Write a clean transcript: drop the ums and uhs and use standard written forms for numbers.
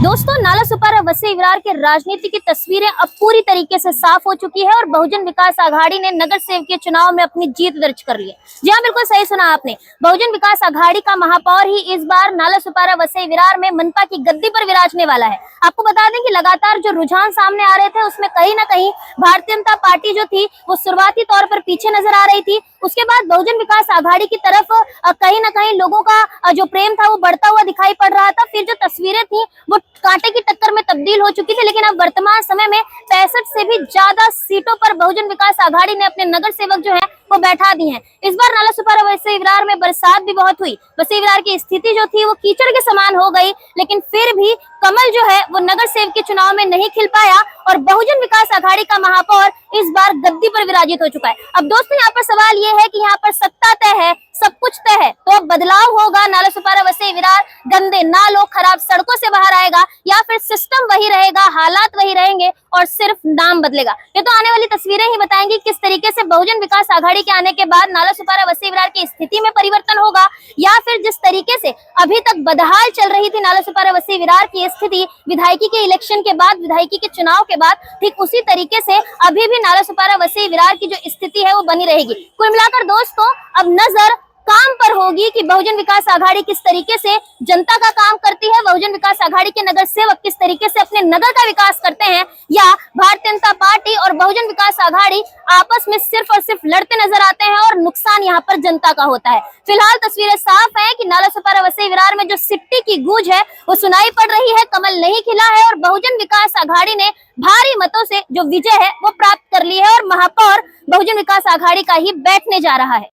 दोस्तों, नाला सुपारा वसई विरार के राजनीति की तस्वीरें अब पूरी तरीके से साफ हो चुकी है और बहुजन विकास आघाड़ी ने नगर सेवकीय चुनाव में अपनी जीत दर्ज कर ली है। जी हाँ, बिल्कुल सही सुना आपने। बहुजन विकास आघाड़ी का महापौर ही इस बार नाला सुपारा वसई विरार में मनपा की गद्दी पर विराजने वाला है। आपको बता दें कि लगातार जो रुझान सामने आ रहे थे उसमें कहीं ना कहीं भारतीय जनता पार्टी जो थी वो शुरुआती तौर पर पीछे नजर आ रही थी। उसके बाद बहुजन विकास आघाड़ी की तरफ कहीं ना कहीं लोगों का जो प्रेम था वो बढ़ता हुआ दिखाई पड़ रहा था। फिर जो तस्वीरें थी वो कांटे की टक्कर में तब्दील हो चुकी थी, लेकिन अब वर्तमान समय में 65 से भी ज्यादा सीटों पर बहुजन विकास आघाड़ी ने अपने नगर सेवक जो है वो बैठा दिए हैं। इस बार नाला सुपारा वसई विरार में बरसात भी बहुत हुई। वसई विरार की स्थिति जो थी वो कीचड़ के समान हो गई, लेकिन फिर भी कमल जो है वो नगर सेवक के चुनाव में नहीं खिल पाया और बहुजन विकास आघाड़ी का महापौर इस बार गद्दी पर विराजित हो चुका है। अब दोस्तों, यहाँ पर सवाल ये है कि यहाँ पर सत्ता तय है, सब कुछ तय है, तो अब बदलाव होगा। नाला सुपारा वसई विरार गंदे नालों खराब सड़कों से बाहर आएगा या फिर सिस्टम वही रहेगा, हालात वही रहेंगे और सिर्फ नाम बदलेगा। ये तो आने वाली तस्वीरें ही बताएंगी किस तरीके से बहुजन विकास आघाड़ी के आने के बाद नाला सुपारा वसई विरार की स्थिति में परिवर्तन होगा, या फिर जिस तरीके से अभी तक बदहाल चल रही थी नाला सुपारा वसई विरार की स्थिति विधायकी के इलेक्शन के बाद, विधायकी के चुनाव के बाद, ठीक उसी तरीके से अभी भी नाला सुपारा वसई विरार की जो स्थिति है वो बनी रहेगी। कुल मिलाकर दोस्तों, अब नजर काम पर होगी कि बहुजन विकास आघाड़ी किस तरीके से जनता का काम करती है, बहुजन विकास आघाड़ी के नगर सेवक किस तरीके से अपने नगर का विकास करते हैं, या भारतीय जनता पार्टी और बहुजन विकास आघाड़ी आपस में सिर्फ और सिर्फ लड़ते नजर आते हैं और नुकसान यहाँ पर जनता का होता है। फिलहाल तस्वीरें साफ है कि नाला सुपारा वसई विरार में जो सिट्टी की गूंज है वो सुनाई पड़ रही है, कमल नहीं खिला है और बहुजन विकास आघाड़ी ने भारी मतों से जो विजय है वो प्राप्त कर ली है और महापौर बहुजन विकास आघाड़ी का ही बैठने जा रहा है।